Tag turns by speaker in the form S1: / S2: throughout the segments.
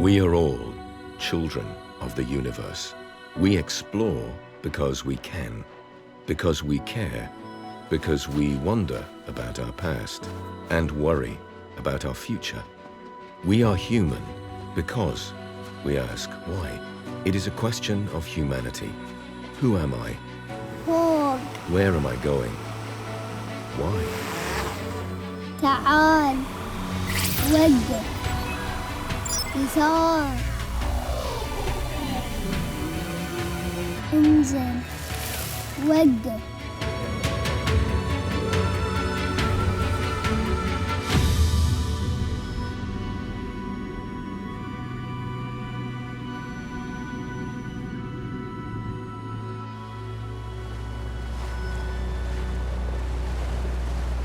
S1: We are all children of the universe. We explore because we can, because we care, because we wonder about our past and worry about our future. We are human because we ask why. It is a question of humanity. Who am I? Where am I going? Why?
S2: تعال وقف يسار انزل وقف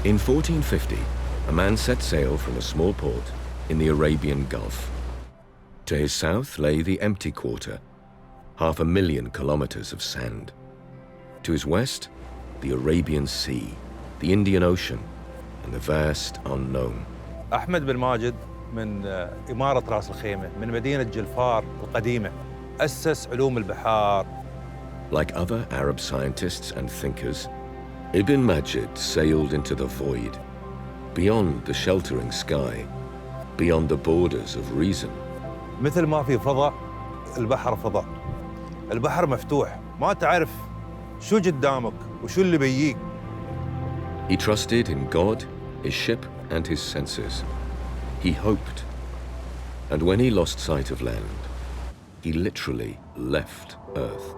S1: In 1450, a man set sail from a small port in the Arabian Gulf. To his south lay the empty quarter, 500,000 kilometers of sand. To his west, the Arabian Sea, the Indian Ocean, and the vast unknown.
S3: أحمد بن ماجد من إمارة راس الخيمة من مدينة جلفار القديمة أسس علوم البحار.
S1: Like other Arab scientists and thinkers, Ibn Majid sailed into the void, beyond the sheltering sky, beyond the borders of reason.
S3: مثل ما في فضاء البحر فضاء. البحر مفتوح، ما تعرف شو قدامك وشو اللي بيجيك.
S1: He trusted in God, his ship, and his senses. He hoped. And when he lost sight of land, he literally left Earth.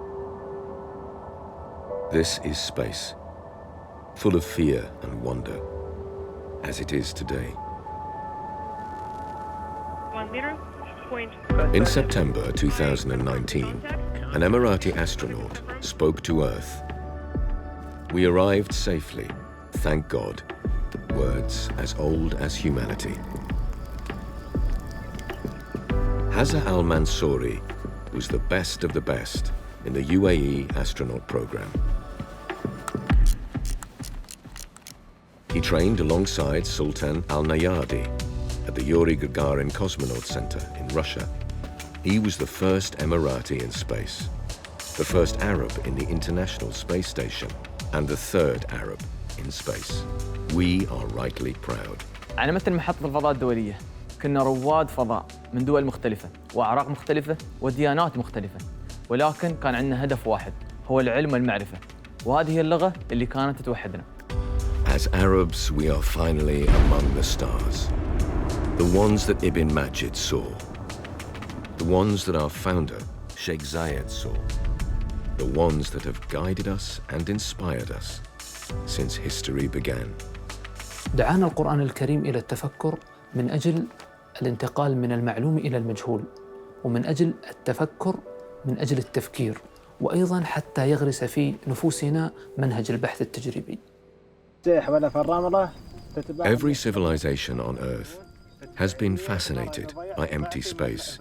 S1: This is space, full of fear and wonder, as it is today. In September 2019, an Emirati astronaut spoke to Earth. We arrived safely, thank God, words as old as humanity. Hazza al-Mansouri was the best of the best in the UAE astronaut program. He trained alongside Sultan al-Nayadi at the Yuri Gagarin Cosmonaut Center in Russia. He was the first Emirati in space, the first Arab in the International Space Station, and the third Arab in space. We are rightly proud.
S4: أنا مثل محطة الفضاء الدولية، كنا رواد فضاء من دول مختلفة وأعراق مختلفة وديانات مختلفة، ولكن كان عندنا هدف واحد، هو العلم والمعرفة، وهذه هي اللغة اللي كانت توحدنا.
S1: As Arabs, we are finally among the stars. The ones that Ibn Majid saw. The ones that our founder, Sheikh Zayed, saw. The ones that have guided us and inspired us since history began.
S5: دعانا القرآن الكريم إلى التفكر من أجل الانتقال من المعلوم إلى المجهول، ومن أجل التفكر من أجل التفكير، وأيضاً حتى يغرس في نفوسنا منهج البحث التجريبي.
S1: Every civilization on Earth has been fascinated by empty space.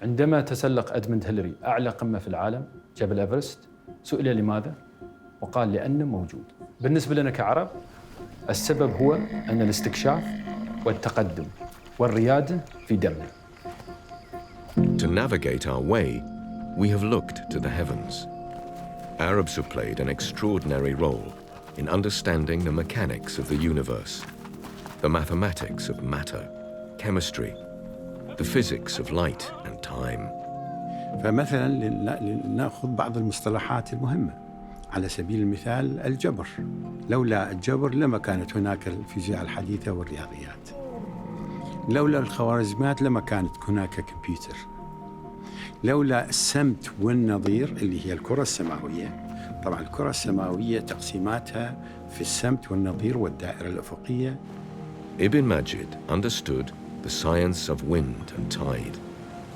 S6: عندما تسلق أدموند هيلاري أعلى قمة في العالم جبل إيفرست سئل لماذا؟ وقال لأنه موجود. بالنسبة لنا كعرب السبب هو أن الاستكشاف والتقدم والريادة في دمنا.
S1: To navigate our way, we have looked to the heavens. Arabs have played an extraordinary role in understanding the mechanics of the universe, the mathematics of matter, chemistry, the physics of light and time.
S7: فمثلا نأخذ بعض المصطلحات المهمة على سبيل المثال الجبر. لولا الجبر لما كانت هناك الفيزياء الحديثة والرياضيات. لولا الخوارزميات لما كانت هناك كمبيوتر. لولا السمت والنظير اللي هي الكرة السماوية. طبعا الكرة السماوية تقسيماتها في السمت والنظير والدائرة الأفقية.
S1: Ibn Majid understood the science of wind and tide,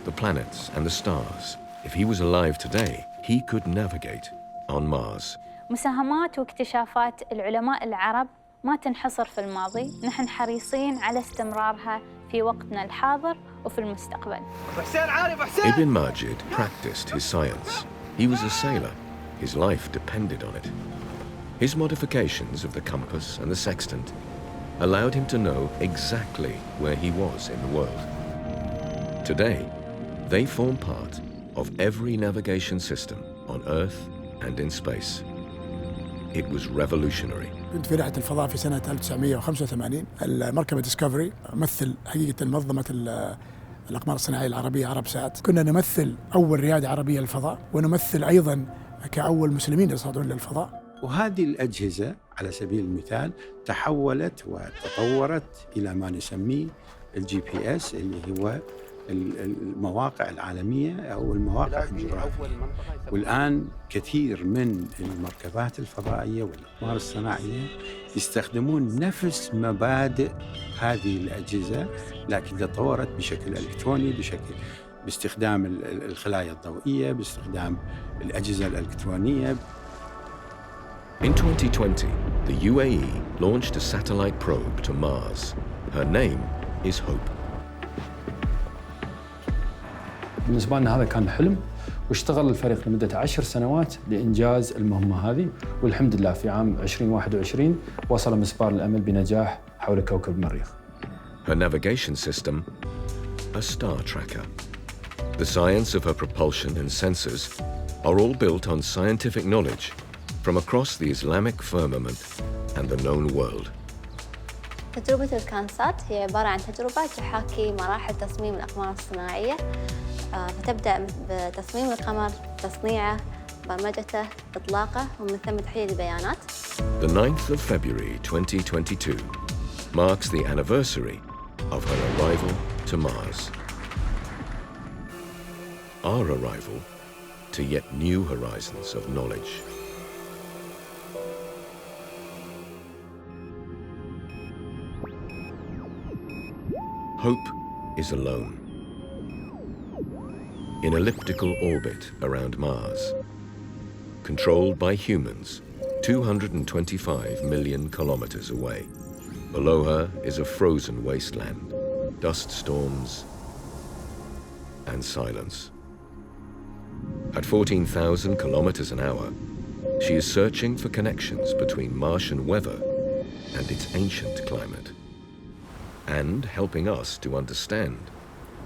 S1: the planets and the stars. If he was alive today, he could navigate on Mars.
S8: مساهمات واكتشافات العلماء العرب ما تنحصر في الماضي، نحن حريصين على استمرارها في وقتنا الحاضر وفي المستقبل.
S1: Ibn Majid practiced his science. He was a sailor. His life depended on it. His modifications of the compass and the sextant allowed him to know exactly where he was in the world. Today, They form part of every navigation system on Earth and in space. It was revolutionary.
S9: كنت في رحلة الفضاء في سنة 1985. المركبة ديسكفري مثل حقيقة منظمة الأقمار الصناعية العربية عرب سات. كنا نمثل أول ريادة عربية للفضاء، ونمثل أيضاً كأول مسلمين يصعدون للفضاء.
S7: وهذه الأجهزة على سبيل المثال تحولت وتطورت إلى ما نسميه الGPS، اللي هو المواقع العالمية أو المواقع الجغرافية. والآن كثير من المركبات الفضائية والأقمار الصناعية يستخدمون نفس مبادئ هذه الأجهزة، لكن تطورت بشكل إلكتروني، باستخدام الخلايا الضوئية، باستخدام الأجهزة الإلكترونية.
S1: In 2020, the UAE launched a satellite probe to Mars. Her name is Hope.
S6: بالنسبة لنا هذا كان حلم، واشتغل الفريق لمدة 10 سنوات لإنجاز المهمة هذه، والحمد لله في عام 2021 وصل مسبار الأمل بنجاح حول كوكب المريخ.
S1: Her navigation system, a star tracker. The science of her propulsion and sensors are all built on scientific knowledge from across the Islamic firmament and the known world.
S10: تجربة الكانسات هي عبارة عن تجربة تحاكي مراحل تصميم الأقمار الصناعية، فتبدأ بتصميم القمر، تصنيعه، برمجته، إطلاقه، ومن ثم تحليل البيانات.
S1: The 9th of February 2022 marks the anniversary of her arrival to Mars. Our arrival to yet new horizons of knowledge. Hope is alone. In elliptical orbit around Mars, controlled by humans 225 million kilometers away. Below her is a frozen wasteland, dust storms, and silence. At 14,000 kilometers an hour, she is searching for connections between Martian weather and its ancient climate, and helping us to understand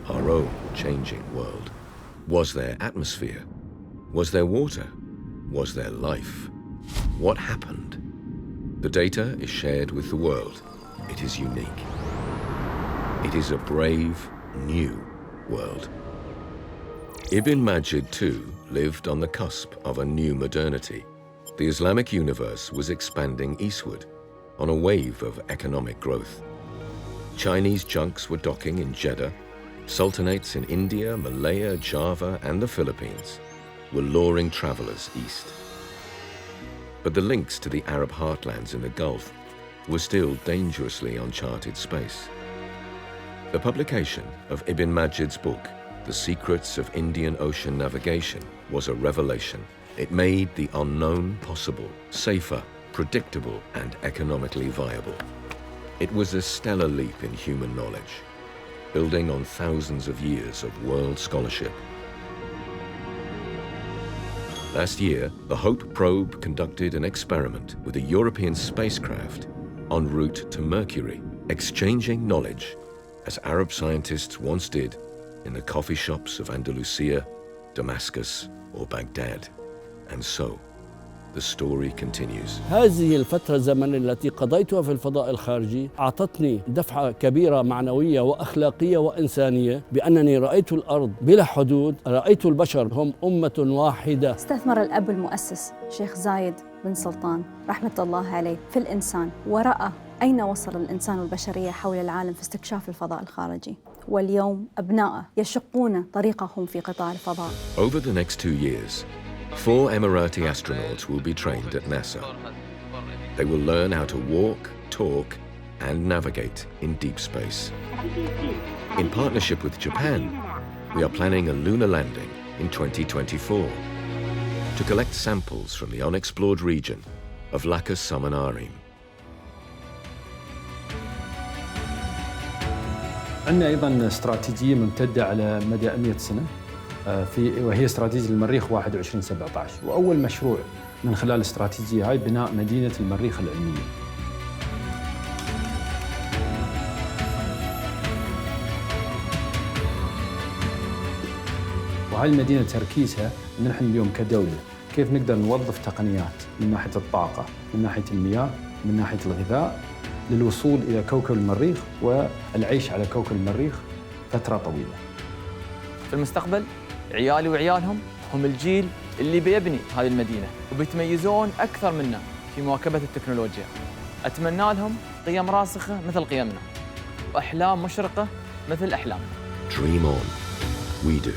S1: our own changing world. Was there atmosphere? Was there water? Was there life? What happened? The data is shared with the world. It is unique. It is a brave, new world. Ibn Majid too lived on the cusp of a new modernity. The Islamic universe was expanding eastward on a wave of economic growth. Chinese junks were docking in Jeddah. Sultanates in India, Malaya, Java, and the Philippines were luring travelers east. But the links to the Arab heartlands in the Gulf were still dangerously uncharted space. The publication of Ibn Majid's book, The Secrets of Indian Ocean Navigation, was a revelation. It made the unknown possible, safer, predictable, and economically viable. It was a stellar leap in human knowledge, building on thousands of years of world scholarship. Last year, the Hope probe conducted an experiment with a European spacecraft en route to Mercury, exchanging knowledge, as Arab scientists once did in the coffee shops of Andalusia, Damascus, or Baghdad. And so, the story continues.
S11: هذه الفترة الزمنية التي قضيتها في الفضاء الخارجي أعطتني دفعة كبيرة معنوية وأخلاقية وإنسانية، بأنني رأيت الأرض بلا حدود، رأيت البشر هم أمة واحدة.
S12: استثمر الأب المؤسس شيخ زايد بن سلطان رحمة الله عليه في الإنسان، ورأى أين وصل الإنسان والبشرية حول العالم في استكشاف الفضاء الخارجي. واليوم أبنائه يشقون طريقهم في قطاع الفضاء.
S1: Over the next 2 years, 4 Emirati astronauts will be trained at NASA. They will learn how to walk, talk, and navigate in deep space. In partnership with Japan, we are planning a lunar landing in 2024 to collect samples from the unexplored region of Lakas Samanarim.
S6: عندنا أيضاً استراتيجية ممتدة على مدى 100 سنة، وهي استراتيجية المريخ 2117، وأول مشروع من خلال الاستراتيجية هاي بناء مدينة المريخ العلمية. وهذه المدينة تركيزها أن نحن اليوم كدولة كيف نقدر نوظف تقنيات من ناحية الطاقة، من ناحية المياه، من ناحية الغذاء للوصول إلى كوكب المريخ والعيش على كوكب المريخ فترة طويلة.
S4: في المستقبل عيالي وعيالهم هم الجيل اللي بيبني هذه المدينة وبيتميزون أكثر منا في مواكبة التكنولوجيا. أتمنى لهم قيم راسخة مثل قيمنا وأحلام مشرقة مثل أحلامنا.
S1: Dream on. We do.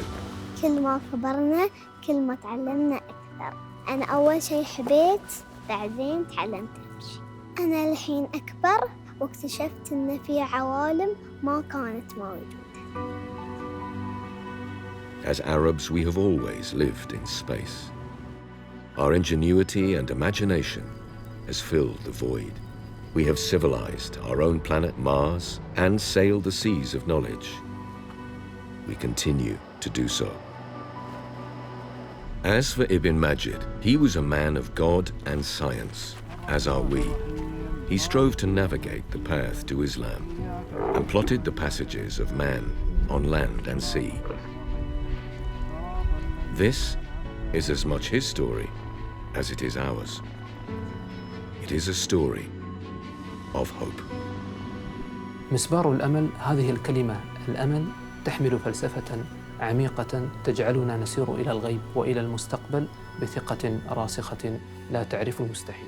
S2: كل ما كبرنا كل ما تعلمنا أكثر. أنا أول شيء حبيت بعدين تعلمت أمشي. أنا الحين أكبر واكتشفت إن في عوالم ما كانت موجودة.
S1: As Arabs, we have always lived in space. Our ingenuity and imagination has filled the void. We have civilized our own planet Mars and sailed the seas of knowledge. We continue to do so. As for Ibn Majid, he was a man of God and science, as are we. He strove to navigate the path to Islam and plotted the passages of man on land and sea. This is as much his story as it is ours. It is a story of hope.
S5: مسبار الأمل، هذه الكلمة الأمل تحمل فلسفة عميقة تجعلنا نسير إلى الغيب وإلى المستقبل بثقة راسخة لا تعرف المستحيل.